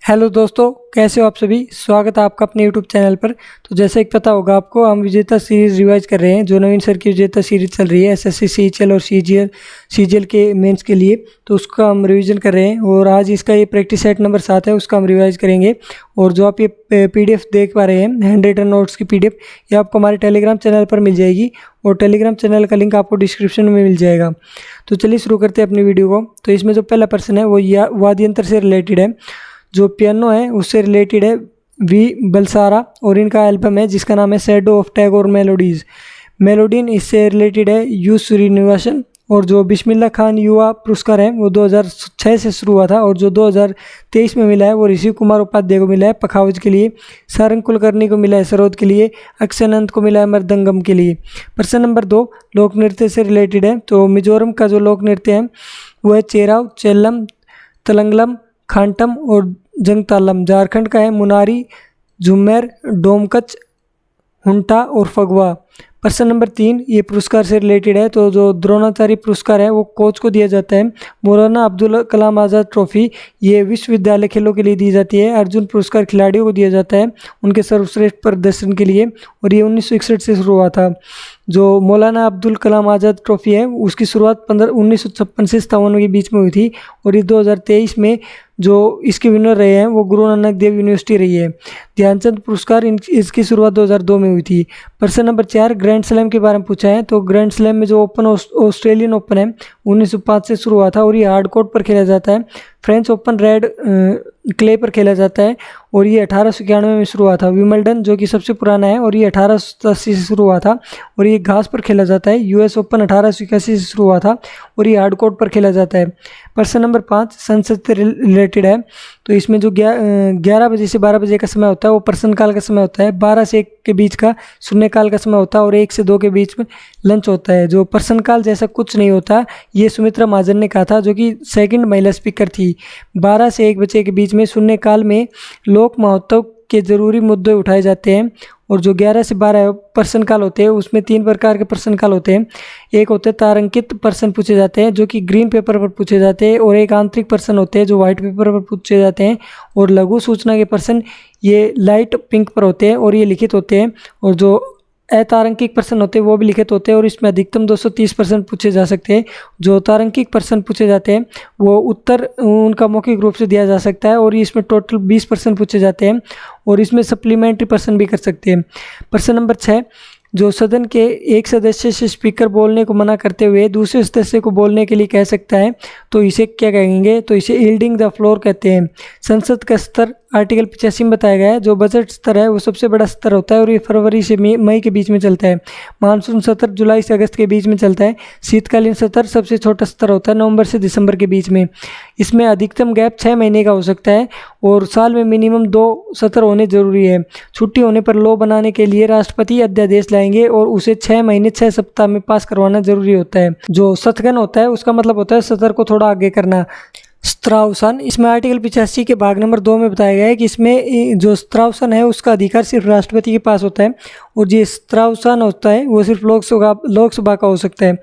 Hello दोस्तों, कैसे हो आप सभी। स्वागत है आपका अपने यूट्यूब चैनल पर। तो जैसे एक पता होगा आपको, हम विजेता सीरीज रिवाइज कर रहे हैं। जो नवीन सर की विजेता सीरीज चल रही है एसएससी सीजीएल और सीजीएल के मेंस के लिए, तो उसका हम रिवीजन कर रहे हैं। और आज इसका ये प्रैक्टिस सेट नंबर 7 है, उसका हम रिवाइज करेंगे। और जो आप ये पीडीएफ देख पा रहे हैं, हैंड रिटन नोट्स की पीडीएफ, ये आपको हमारे टेलीग्राम चैनल पर मिल जाएगी। और टेलीग्राम चैनल का लिंक आपको डिस्क्रिप्शन में मिल जाएगा। तो चलिए शुरू करते हैं अपनी वीडियो को। तो इसमें जो पहला पर्सन है वो वाद्य यंत्र से रिलेटेड है। जो पियानो है उससे रिलेटेड है वी बलसारा, और इनका एल्बम है जिसका नाम है शैडो ऑफ टैगोर मेलोडीज। मेलोडीन इससे रिलेटेड है यू श्रीनिवासन। और जो बिस्मिल्लाह खान युवा पुरस्कार है वो 2006 से शुरू हुआ था, और जो 2023 में मिला है वो ऋषि कुमार उपाध्याय को मिला है पखावज के लिए, सारंग कुलकर्णी को मिला है सरोद के लिए, अक्षयनंद को मिला है मृदंगम के लिए। प्रश्न नंबर 2 लोक नृत्य से रिलेटेड है। तो मिजोरम का जो लोक नृत्य है वो है चेराव, चेल्लम, तलंगलम, खांटम और जंगतालम। झारखंड का है मुनारी, झुम्मेर, डोमकच, हुंटा और फगवा। प्रश्न नंबर 3 ये पुरस्कार से रिलेटेड है। तो जो द्रोणाचार्य पुरस्कार है वो कोच को दिया जाता है। मौलाना अब्दुल कलाम आज़ाद ट्रॉफी ये विश्वविद्यालय खेलों के लिए दी जाती है। अर्जुन पुरस्कार खिलाड़ियों को दिया जाता है उनके सर्वश्रेष्ठ प्रदर्शन के लिए, और ये 1961 से शुरू हुआ था। जो मौलाना अब्दुल कलाम आज़ाद ट्रॉफी है उसकी शुरुआत 1956 से 57 के बीच में हुई थी, और ये 2023 में जो इसके विनर रहे हैं वो गुरु नानक देव यूनिवर्सिटी रही है। ध्यानचंद पुरस्कार इसकी शुरुआत 2002 में हुई थी। प्रश्न नंबर 4 ग्रैंड स्लैम के बारे में पूछा है। तो ग्रैंड स्लैम में जो ओपन ऑस्ट्रेलियन ओपन है 1905 से शुरू हुआ था, और ये हार्ड कोर्ट पर खेला जाता है। फ्रेंच ओपन रेड क्ले पर खेला जाता है, और ये 1891 में शुरू हुआ था। विमल्डन जो कि सबसे पुराना है, और ये 1887 से शुरू हुआ था, और ये घास पर खेला जाता है। यूएस ओपन 1881 से शुरू हुआ था, और ये हार्ड कोर्ट पर खेला जाता है। प्रश्न नंबर 5 संसद से रिलेटेड है। तो इसमें जो 11 बजे से 12 बजे का समय होता है वो प्रश्नकाल का समय होता है। 12 से 1 के बीच का शून्यकाल का समय होता है, और 1 से 2 के बीच में लंच होता है। जो प्रश्नकाल जैसा कुछ नहीं होता, ये सुमित्रा महाजन ने कहा था, जो कि सेकंड महिला स्पीकर थी। 12 से 1 बजे के बीच में शून्यकाल में लोक महत्व के जरूरी मुद्दे उठाए जाते हैं। और जो 11 से 12 प्रश्नकाल होते हैं उसमें 3 प्रकार के प्रश्नकाल होते हैं। एक होते हैं तारांकित प्रश्न पूछे जाते हैं जो कि ग्रीन पेपर पर पूछे जाते हैं, और एक आंतरिक प्रश्न होते हैं जो व्हाइट पेपर पर पूछे जाते हैं, और लघु सूचना के प्रश्न ये लाइट पिंक पर होते हैं और ये लिखित होते हैं। और जो अतारंकिक प्रश्न होते हैं वो भी लिखित होते हैं, और इसमें अधिकतम 230 प्रश्न पूछे जा सकते हैं। जो तारंकिक प्रश्न पूछे जाते हैं वो उत्तर उनका मौखिक रूप से दिया जा सकता है, और इसमें टोटल 20 प्रश्न पूछे जाते हैं, और इसमें सप्लीमेंट्री प्रश्न भी कर सकते हैं। प्रश्न नंबर 6 जो सदन के एक सदस्य से स्पीकर बोलने को मना करते हुए दूसरे सदस्य को बोलने के लिए कह सकता है, तो इसे क्या कहेंगे। तो इसे यील्डिंग द फ्लोर कहते हैं। संसद का स्तर आर्टिकल 85 में बताया गया है। जो बजट स्तर है वो सबसे बड़ा स्तर होता है, और ये फरवरी से मई के बीच में चलता है। मानसून सत्र जुलाई से अगस्त के बीच में चलता है। शीतकालीन सत्र सबसे छोटा स्तर होता है, नवंबर से दिसंबर के बीच में। इसमें अधिकतम गैप 6 महीने का हो सकता है, और साल में मिनिमम 2 सत्र होने जरूरी है। छुट्टी होने पर लॉ बनाने के लिए राष्ट्रपति अध्यादेश लाएंगे, और उसे 6 महीने 6 सप्ताह में पास करवाना जरूरी होता है। जो सत्गन होता है उसका मतलब होता है सत्र को थोड़ा आगे करना। स्त्राउसन, इसमें आर्टिकल 85 के भाग नंबर 2 में बताया गया है कि इसमें जो स्त्राउसन है उसका अधिकार सिर्फ राष्ट्रपति के पास होता है, और जो स्त्राउसन होता है वो सिर्फ लोकसभा का हो सकता है।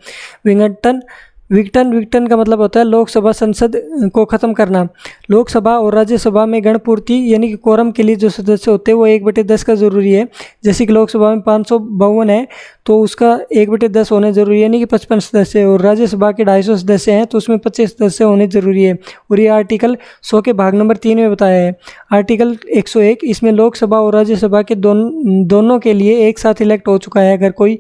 विघटन का मतलब होता है लोकसभा संसद को ख़त्म करना। लोकसभा और राज्यसभा में गणपूर्ति यानी कि कोरम के लिए जो सदस्य होते हैं वो 1/10 का ज़रूरी है। जैसे कि लोकसभा में 552 है तो उसका 1/10 होने ज़रूरी है, यानी कि 55 सदस्य, और राज्यसभा के 250 सदस्य हैं तो उसमें 25 सदस्य होने ज़रूरी है। और ये आर्टिकल 100 के भाग नंबर 3 में बताया है। आर्टिकल 101 इसमें लोकसभा और राज्यसभा के दोनों के लिए एक साथ इलेक्ट हो चुका है अगर कोई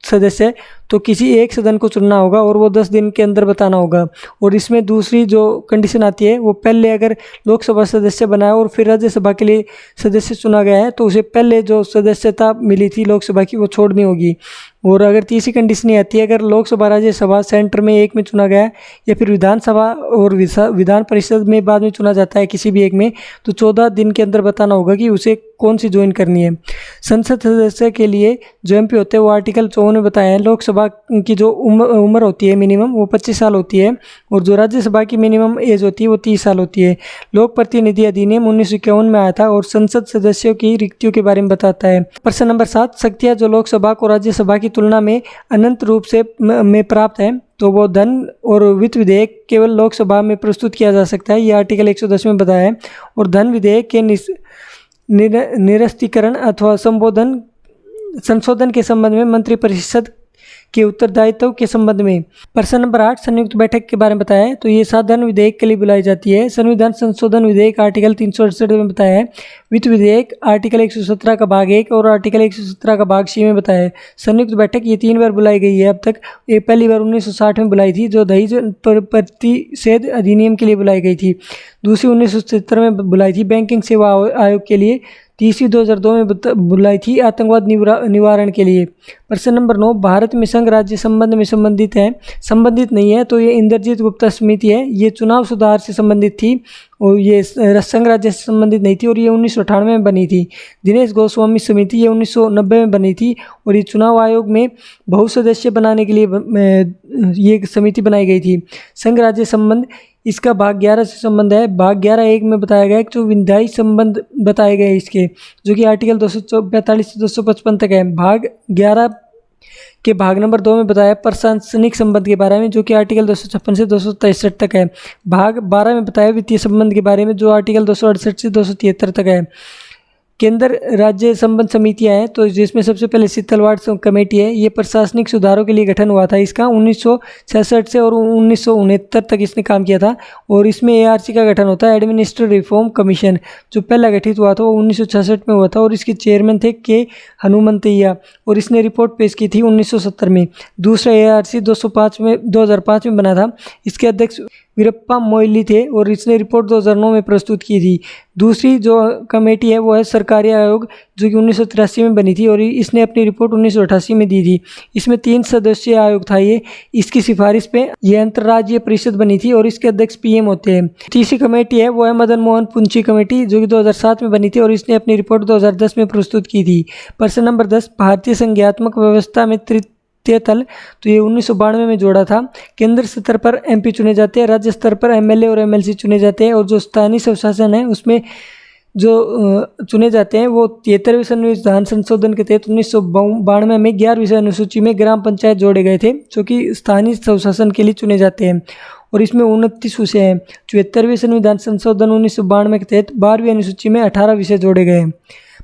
सदस्य, तो किसी एक सदन को चुनना होगा और वो 10 दिन के अंदर बताना होगा। और इसमें दूसरी जो कंडीशन आती है वो पहले अगर लोकसभा सदस्य बना है और फिर राज्यसभा के लिए सदस्य चुना गया है तो उसे पहले जो सदस्यता मिली थी लोकसभा की वो छोड़नी होगी। और अगर तीसरी कंडीशन ये आती है अगर लोकसभा राज्यसभा सेंटर में एक में चुना गया है या फिर विधानसभा और विधान परिषद में बाद में चुना जाता है किसी भी एक में, तो 14 दिन के अंदर बताना होगा कि उसे कौन सी ज्वाइन करनी है। संसद सदस्य के लिए जो एमपी होते हैं वो आर्टिकल 54 में बताया है। लोकसभा की जो उम्र होती है मिनिमम वो 25 साल होती है, और जो राज्यसभा की मिनिमम एज होती है वो 30 साल होती है। लोक प्रतिनिधि अधिनियम 1951 में आया था और संसद सदस्यों की रिक्तियों के बारे में बताता है। प्रश्न नंबर 7 शक्तियाँ जो लोकसभा को राज्यसभा की तुलना में अनंत रूप से में प्राप्त है, तो वो धन और वित्त विधेयक केवल लोकसभा में प्रस्तुत किया जा सकता है, ये आर्टिकल 110 में बताया है। और धन विधेयक के निरस्तीकरण अथवा संशोधन के संबंध में मंत्रिपरिषद के उत्तरदायित्व के संबंध में। प्रश्न नंबर 8 संयुक्त बैठक के बारे में बताया है, तो ये साधारण विधेयक के लिए बुलाई जाती है। संविधान संशोधन विधेयक आर्टिकल 368 में बताया है। वित्त विधेयक आर्टिकल 117 का भाग 1 और आर्टिकल 117 का भाग C में बताया है। संयुक्त बैठक ये 3 बार बुलाई गई है अब तक। ये पहली बार 1960 में बुलाई थी, जो दहेज प्रतिषेध अधिनियम के लिए बुलाई गई थी। दूसरी 1970 में बुलाई थी बैंकिंग सेवा आयोग के लिए। तीसरी 2002 में बुलाई थी आतंकवाद निवारण के लिए। प्रश्न नंबर 9 भारत में संघ राज्य संबंध में संबंधित नहीं है, तो ये इंद्रजीत गुप्ता समिति है। ये चुनाव सुधार से संबंधित थी और ये संघ राज्य से संबंधित नहीं थी और ये 1998 में बनी थी। दिनेश गोस्वामी समिति ये 1990 में बनी थी और ये चुनाव आयोग में बहुसदस्य बनाने के लिए ये समिति बनाई गई थी। संघ राज्य संबंध इसका भाग 11 से संबंध है। भाग 11(1) में बताया गया है कि जो विधायी संबंध बताए गए इसके, जो कि आर्टिकल 245 से 255 तक है। भाग 11 के भाग नंबर 2 में बताया प्रशासनिक संबंध के बारे में, जो कि आर्टिकल 256 से 263 तक है। भाग 12 में बताया वित्तीय संबंध के बारे में, जो आर्टिकल 268 से 273 तक है। केंद्र राज्य संबंध समितियां हैं, तो जिसमें सबसे पहले शीतलवाड़ कमेटी है। ये प्रशासनिक सुधारों के लिए गठन हुआ था इसका 1966 से और 1969 तक इसने काम किया था। और इसमें ARC का गठन होता है, एडमिनिस्ट्रेटिव रिफॉर्म कमीशन, जो पहला गठित हुआ था वो 1966 में हुआ था और इसके चेयरमैन थे के हनुमंतैया और इसने रिपोर्ट पेश की थी 1970 में। दूसरा ARC 2005 में बना था। इसके अध्यक्ष वीरप्पा मोइली थे और इसने रिपोर्ट 2009 में प्रस्तुत की थी। दूसरी जो कमेटी है वो है सरकारी आयोग, जो कि 1983 में बनी थी और इसने अपनी रिपोर्ट 1988 में दी थी। इसमें 3 सदस्यीय आयोग था ये। इसकी सिफारिश पे ये अंतर्राज्यीय परिषद बनी थी और इसके अध्यक्ष PM होते हैं। तीसरी कमेटी है वो है मदन मोहन पुंची कमेटी, जो कि 2007 में बनी थी और इसने अपनी रिपोर्ट 2010 में प्रस्तुत की थी। प्रश्न नंबर 10 भारतीय संघीयात्मक व्यवस्था में तृतीय तल, तो ये 1992 में जोड़ा था। केंद्र स्तर पर MP चुने जाते हैं, राज्य स्तर पर MLA और MLC चुने जाते हैं और जो स्थानीय स्वशासन है उसमें जो चुने जाते हैं वो 73वें संविधान संशोधन के तहत 1992 में 11वीं अनुसूची में ग्राम पंचायत जोड़े गए थे, जो कि स्थानीय स्वशासन के लिए चुने जाते हैं और इसमें 29 विषय हैं। 74वें संविधान संशोधन 1992 के तहत 12वीं अनुसूची में 18 विषय जोड़े गए हैं।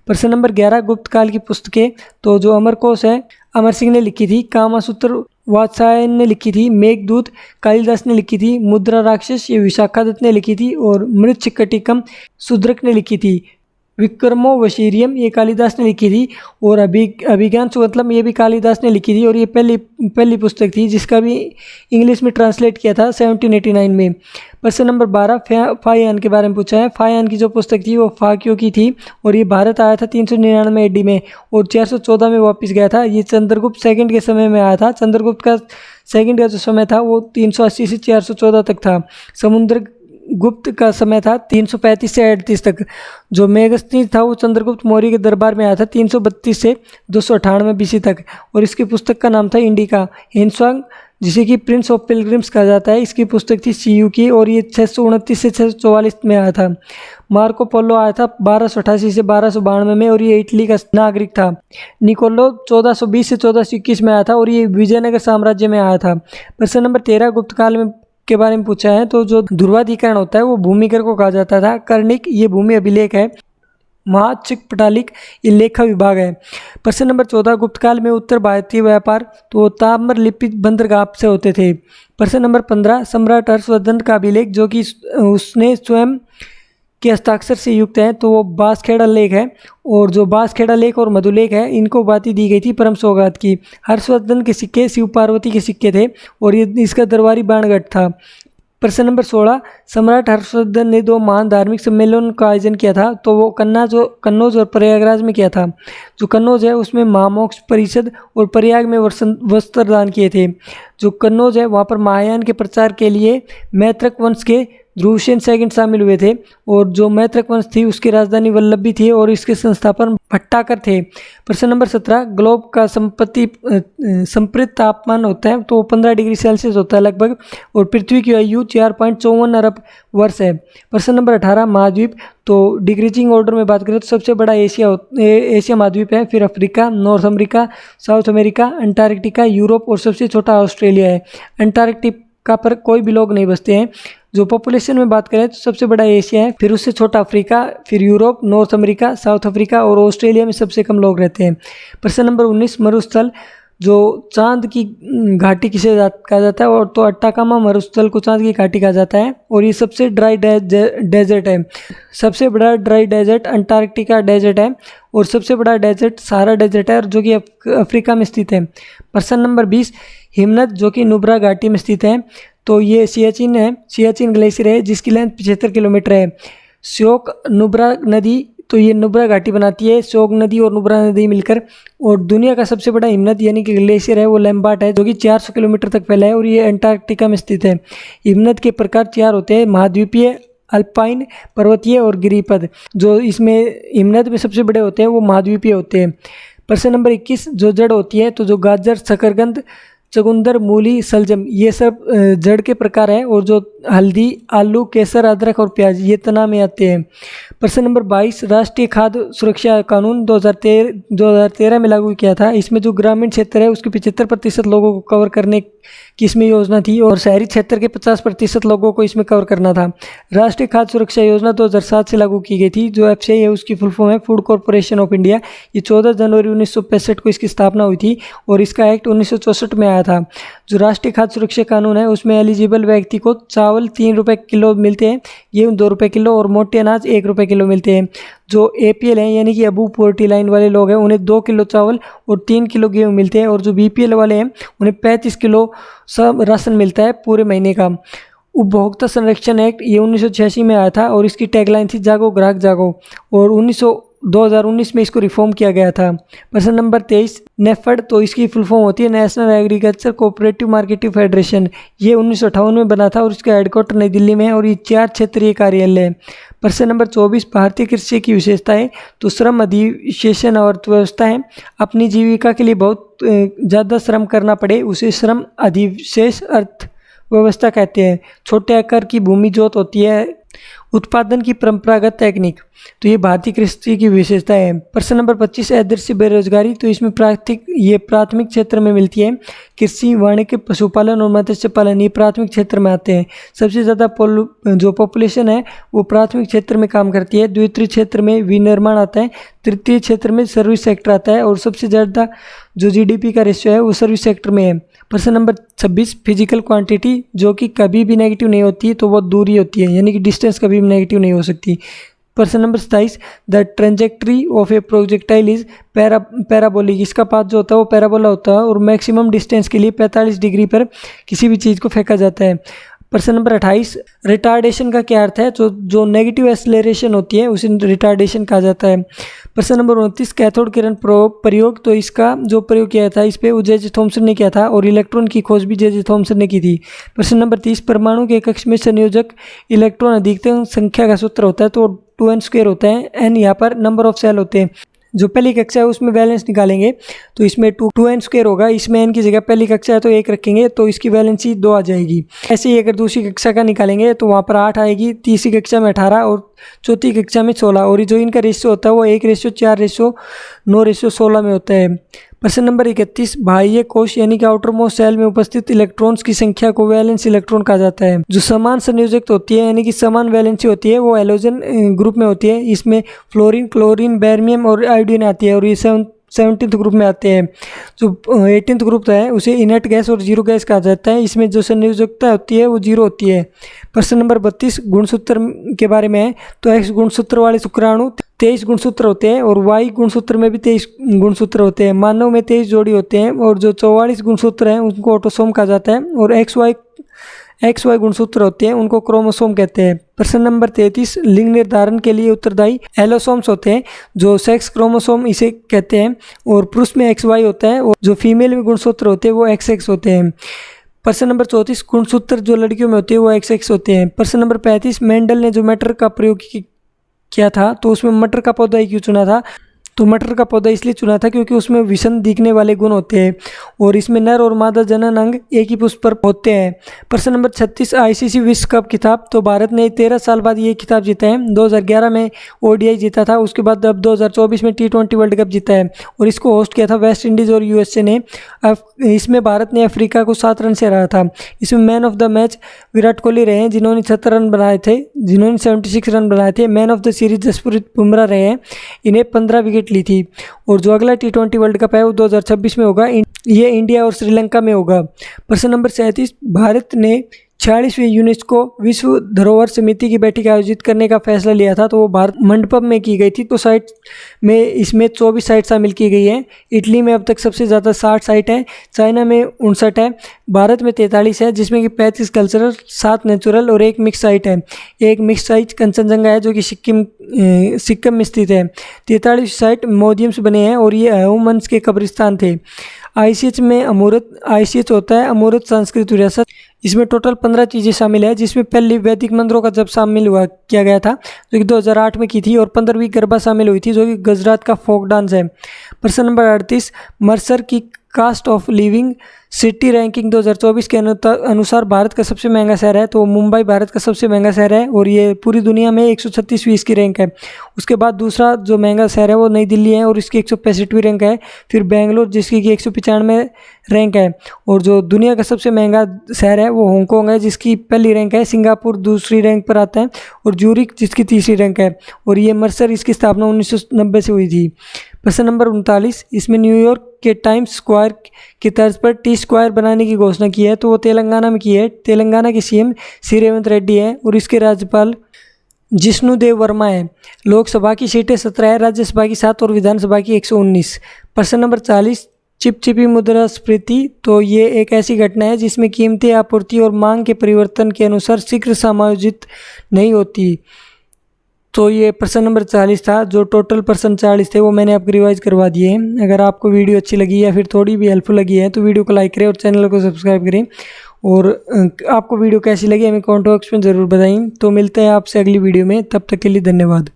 प्रश्न नंबर 11 गुप्त काल की पुस्तकें, तो जो अमरकोश है अमर सिंह ने लिखी थी, कामासूत्र वात्सायन ने लिखी थी, मेघदूत कालिदास ने लिखी थी, मुद्रा राक्षस ये विशाखा दत्त ने लिखी थी और मृच्छकटिकम शूद्रक ने लिखी थी। विक्रमो वशीरियम ये कालिदास ने लिखी थी और अभिज्ञान सुगंतलम ये भी कालिदास ने लिखी थी और ये पहली पुस्तक थी जिसका भी इंग्लिश में ट्रांसलेट किया था 1789 में। प्रश्न नंबर 12 फाहियान के बारे में पूछा है। फाहियान की जो पुस्तक थी वो फाकियों की थी और ये भारत आया था 399 AD में और 414 में वापस गया था। ये चंद्रगुप्त सेकंड के समय में आया था। चंद्रगुप्त का सेकंड का जो समय था वो 380 से 414 तक था। समुद्र गुप्त का समय था 335 से 38 तक। जो मेगस्थनी था वो चंद्रगुप्त मौर्य के दरबार में आया था 332 से 298 BC तक और इसकी पुस्तक का नाम था इंडिका। हिंसवांग जिसे कि प्रिंस ऑफ पिलग्रिम्स कहा जाता है, इसकी पुस्तक थी CU की और ये 629 से 644 में आया था। मार्को पोलो आया था 1288 से 1292 में और ये इटली का नागरिक था। निकोलो 1420 से 1421 में आया था और ये विजयनगर साम्राज्य में आया था। प्रश्न नंबर 13 गुप्त काल में के बारे में पूछा है। तो जो ध्रुवाधिकरण होता है वो भूमिकर को कहा जाता था। कर्णिक ये भूमि अभिलेख है। महाचिकपटालिक ये लेखा विभाग है। प्रश्न नंबर 14 गुप्त काल में उत्तर भारतीय व्यापार तो ताम्र लिपित बंदरगाह से होते थे। प्रश्न नंबर 15 सम्राट हर्षवर्धन का अभिलेख जो कि उसने स्वयं के हस्ताक्षर से युक्त है, तो वो बांसखेड़ा लेख है और जो बांसखेड़ा लेख और मधुलेख है इनको उपाधि दी गई थी परम सौगात की। हर्षवर्धन के सिक्के शिव पार्वती के सिक्के थे और ये इसका दरबारी बाणगढ़ था। प्रश्न नंबर 16 सम्राट हर्षवर्धन ने 2 महान धार्मिक सम्मेलन का आयोजन किया था, तो वो कन्नौज और प्रयागराज में किया था। जो कन्नौज है उसमें महामोक्ष परिषद और प्रयाग में वस्त्र दान किए थे। जो कन्नौज है वहाँ पर महायान के प्रचार के लिए मैत्रक वंश के ध्रुवसेन सेकंड शामिल हुए थे। और जो मैत्रक वंश थी उसकी राजधानी वल्लभी थी और इसके संस्थापन भट्टाकर थे। प्रश्न नंबर 17, ग्लोब का संपृक्त तापमान होता है तो 15 डिग्री सेल्सियस होता है लगभग, और पृथ्वी की आयु 4.54 अरब वर्ष है। प्रश्न नंबर 18, महाद्वीप, तो डिक्रीजिंग ऑर्डर में बात करें तो सबसे बड़ा एशिया महाद्वीप है, फिर Africa, north America, south America, Antarctica, Europe और सबसे छोटा ऑस्ट्रेलिया है। अंटार्कटिका पर कोई भी लोग नहीं बसते हैं। जो पॉपुलेशन में बात करें तो सबसे बड़ा एशिया है, फिर उससे छोटा अफ्रीका, फिर Europe, north America, south Africa और ऑस्ट्रेलिया में सबसे कम लोग रहते हैं। प्रश्न नंबर 19, मरुस्थल, जो चांद की घाटी किसे कहा जाता है, और तो अट्टाकामा मरुस्थल को चांद की घाटी कहा जाता है, और ये सबसे ड्राई डेजर्ट है। सबसे बड़ा ड्राई डेजर्ट अंटार्कटिका डेजर्ट है, और सबसे बड़ा डेजर्ट सहारा डेजर्ट है, और जो कि अफ्रीका में स्थित है। प्रश्न नंबर 20, हिमनद, जो कि नुब्रा घाटी में स्थित है, तो ये सियाचिन है, सियाचिन ग्लेशियर है जिसकी लेंथ 75 किलोमीटर है। श्योक नुब्रा नदी, तो ये नुब्रा घाटी बनाती है, श्योक नदी और नुब्रा नदी मिलकर। और दुनिया का सबसे बड़ा हिमनद यानी कि ग्लेशियर है वो लैम्बार्ट है, जो कि 400 किलोमीटर तक फैला है, और ये अंटार्कटिका में स्थित है। हिमनद के प्रकार 4 होते हैं, महाद्वीपीय, अल्पाइन, पर्वतीय और गिरिपद। जो इसमें हिमनद में सबसे बड़े होते हैं वो महाद्वीपीय होते हैं। प्रश्न नंबर 21, जो जड़ होती है, तो जो गाजर, शकरकंद, चुकंदर, मूली, सलजम, ये सब जड़ के प्रकार हैं, और जो हल्दी, आलू, केसर, अदरक और प्याज ये तना में आते हैं। प्रश्न नंबर 22, राष्ट्रीय खाद्य सुरक्षा कानून 2013 में लागू किया था। इसमें जो ग्रामीण क्षेत्र है उसके 75% लोगों को कवर करने की इसमें योजना थी, और शहरी क्षेत्र के 50% लोगों को इसमें कवर करना था। राष्ट्रीय खाद्य सुरक्षा योजना 2007 से लागू की गई थी। जो एफसीआई है उसकी फुल फॉर्म है फूड कॉरपोरेशन ऑफ इंडिया। ये 14 जनवरी 1965 को इसकी स्थापना हुई थी, और इसका एक्ट 1964 में आया था। जो राष्ट्रीय खाद्य सुरक्षा कानून है उसमें एलिजिबल व्यक्ति को चावल 3 रुपये किलो मिलते हैं, गेहूँ 2 रुपये किलो और मोटे अनाज 1 रुपये किलो मिलते हैं। जो एपीएल हैं यानी कि अबू पोवर्टी लाइन वाले लोग हैं उन्हें 2 किलो चावल और 3 किलो गेहूँ मिलते हैं, और जो बीपीएल वाले हैं उन्हें 35 किलो सब राशन मिलता है पूरे महीने का। उपभोक्ता संरक्षण एक्ट ये 1986 में आया था, और इसकी टैगलाइन थी जागो ग्राहक जागो, और 2019 में इसको रिफॉर्म किया गया था। प्रश्न नंबर 23, नेफेड, तो इसकी फुल फॉर्म होती है national agriculture cooperative marketing federation. ये 1958 में बना था, और इसका हेडक्वार्टर नई दिल्ली में है, और ये 4 क्षेत्रीय कार्यालय है। प्रश्न नंबर 24, भारतीय कृषि की विशेषताएं, तो श्रम अधिशेषण और अर्थव्यवस्था है। अपनी जीविका के लिए बहुत ज़्यादा श्रम करना पड़े उसे श्रम अधिशेष अर्थव्यवस्था कहते हैं। छोटे आकार की भूमि जोत होती है। उत्पादन की परंपरागत तकनीक, तो ये भारतीय कृषि की विशेषता है। प्रश्न नंबर 25, अदृश्य बेरोजगारी, तो इसमें प्राथमिक क्षेत्र में मिलती है। कृषि, वाणिज्य, पशुपालन और मत्स्य पालन ये प्राथमिक क्षेत्र में आते हैं। सबसे ज़्यादा जो पॉपुलेशन है वो प्राथमिक क्षेत्र में काम करती है। द्वितीय क्षेत्र में विनिर्माण आता है। तृतीय क्षेत्र में सर्विस सेक्टर आता है, और सबसे ज़्यादा जो जीडीपी का रेशियो है वो सर्विस सेक्टर में है। प्रश्न नंबर 26, फिजिकल क्वांटिटी, जो कि कभी भी नेगेटिव नहीं होती, तो वो दूरी होती है, यानी कि डिस्टेंस कभी भी नेगेटिव नहीं हो सकती। प्रश्न number 27, the trajectory of A projectile is parabolic, इसका पाथ जो होता है वो पैराबोला होता है, और मैक्सिमम डिस्टेंस के लिए 45 डिग्री पर किसी भी चीज़ को फेंका जाता है। प्रश्न नंबर 28, रिटार्डेशन का क्या अर्थ है, जो नेगेटिव एक्सेलरेशन होती है उसे रिटार्डेशन कहा जाता है। प्रश्न नंबर 29, कैथोड किरण प्रयोग, तो इसका जो प्रयोग किया था इस पे जे थॉमसन ने किया था, और इलेक्ट्रॉन की खोज भी जे थॉमसन ने की थी। प्रश्न नंबर 30, परमाणु के कक्ष में संयोजक इलेक्ट्रॉन अधिकतम संख्या का सूत्र होता है, तो 2n² होता है। n यहाँ पर नंबर ऑफ सेल होते हैं। जो पहली कक्षा है उसमें बैलेंस निकालेंगे तो इसमें 2n² होगा। इसमें n की जगह पहली कक्षा है तो 1 रखेंगे तो इसकी वैलेंसी 2 आ जाएगी। ऐसे ही अगर दूसरी कक्षा का निकालेंगे तो वहाँ पर 8 आएगी, तीसरी कक्षा में 18 और चौथी कक्षा में 16, और जो इनका रेशियो होता है वो 1:4:9:16 में होता है। प्रश्न नंबर 31, बाह्य कोश यानी कि आउटर मोस्ट सेल में उपस्थित इलेक्ट्रॉन्स की संख्या को वैलेंस इलेक्ट्रॉन कहा जाता है। जो समान संयोजक होती है यानी कि समान वैलेंसी होती है वो हैलोजन ग्रुप में होती है। इसमें फ्लोरीन, क्लोरीन, बेरियम और आयोडीन आती है, और ये 17th ग्रुप में आते हैं। जो 18th ग्रुप है उसे इनर्ट गैस और जीरो गैस कहा जाता है। इसमें जो संयोजकता होती है वो 0 होती है। प्रश्न नंबर 32, गुणसूत्र के बारे में है। तो X गुणसूत्र वाले शुक्राणु 23 गुणसूत्र होते हैं, और Y गुणसूत्र में भी 23 गुणसूत्र होते हैं। मानव में 23 जोड़ी होते हैं, और जो 44 गुणसूत्र हैं उनको ऑटोसोम कहा जाता है, और XY गुणसूत्र होते हैं उनको क्रोमोसोम कहते हैं। प्रश्न नंबर 33, लिंग निर्धारण के लिए उत्तरदायी एलोसोम्स होते हैं, जो सेक्स क्रोमोसोम इसे कहते हैं, और पुरुष में XY होता है, और जो फीमेल में गुणसूत्र होते हैं वो XX होते हैं। प्रश्न नंबर 34, गुणसूत्र जो लड़कियों में होते हैं वो XX होते हैं। प्रश्न नंबर 35, मेंडल ने जो मटर का प्रयोग किया था तो उसमें मटर का पौधा ही क्यों चुना था? तो मटर का पौधा इसलिए चुना था क्योंकि उसमें विषम दिखने वाले गुण होते हैं और इसमें नर और मादा जनन अंग एक ही पुष्प पर होते हैं। प्रश्न नंबर 36, ICC विश्व कप खिताब, तो भारत ने 13 साल बाद ये खिताब जीता है। 2011 में ODI जीता था, उसके बाद अब 2024 में T20 वर्ल्ड कप जीता है और इसको होस्ट किया था वेस्ट इंडीज़ और USA ने। इसमें भारत ने अफ्रीका को 7 रन से हराया था। इसमें man of the match Virat Kohli रहे हैं जिन्होंने 76 रन बनाए थे, जिन्होंने 76 रन बनाए थे। Man of the series Jasprit Bumrah रहे हैं, इन्हें 15 विकेट ली थी। और जो अगला T20 वर्ल्ड कप है वो 2026 में होगा, ये इंडिया और श्रीलंका में होगा। प्रश्न नंबर 37, भारत ने 46वीं यूनेस्को विश्व धरोहर समिति की बैठक आयोजित करने का फैसला लिया था, तो वो भारत मंडपम में की गई थी। तो साइट में इसमें 24 साइट शामिल की गई हैं। इटली में अब तक सबसे ज़्यादा 60 साइट है, चाइना में 59 है, भारत में 43 है, जिसमें कि 35 कल्चरल, 7 नेचुरल और 1 मिक्स साइट है। एक मिक्स साइट कंचनजंगा है जो कि सिक्किम में स्थित है। 43 साइट म्यूजियम्स बने हैं और ये ह्यूमन्स के कब्रिस्तान थे। ICH में अमूर्त, ICH होता है अमूर्त सांस्कृतिक विरासत। इसमें टोटल 15 चीज़ें शामिल है, जिसमें पहली वैदिक मंत्रों का जब शामिल किया गया था जो कि 2008 में की थी, और 15वीं गरबा शामिल हुई थी जो कि गुजरात का फोक डांस है। प्रश्न नंबर 38, मर्सर की cost of living city ranking 2024 के अनुसार भारत का सबसे महंगा शहर है, तो मुंबई भारत का सबसे महंगा शहर है और ये पूरी दुनिया में 136वीं इसकी रैंक है। उसके बाद दूसरा जो महंगा शहर है वो नई दिल्ली है और इसकी 165वीं रैंक है। फिर बेंगलोर जिसकी कि 195 रैंक है, और जो दुनिया का सबसे महंगा शहर है वो हांगकांग है जिसकी पहली रैंक है। सिंगापुर दूसरी रैंक पर आता है और ज्यूरिक जिसकी तीसरी रैंक है, और ये मर्सर इसकी स्थापना 1990 से हुई थी। प्रश्न नंबर 39, इसमें न्यूयॉर्क के टाइम्स स्क्वायर की तर्ज पर टी स्क्वायर बनाने की घोषणा की है, तो वो तेलंगाना में की है। तेलंगाना के CM सी रेवंत रेड्डी है और इसके राज्यपाल जिष्णु देव वर्मा है। लोकसभा की सीटें 17 है, राज्यसभा की 7 और विधानसभा की 119। प्रश्न नंबर 40, चिपचिपी मुद्रास्फीति, तो ये एक ऐसी घटना है जिसमें कीमतें आपूर्ति और मांग के परिवर्तन के अनुसार शीघ्र समायोजित नहीं होती। तो ये प्रश्न नंबर 40 था। जो टोटल प्रश्न 40 थे वो मैंने आपको रिवाइज करवा दिए हैं। अगर आपको वीडियो अच्छी लगी या फिर थोड़ी भी हेल्पफुल लगी है तो वीडियो को लाइक करें और चैनल को सब्सक्राइब करें, और आपको वीडियो कैसी लगी हमें कमेंट बॉक्स में ज़रूर बताएं। तो मिलते हैं आपसे अगली वीडियो में, तब तक के लिए धन्यवाद।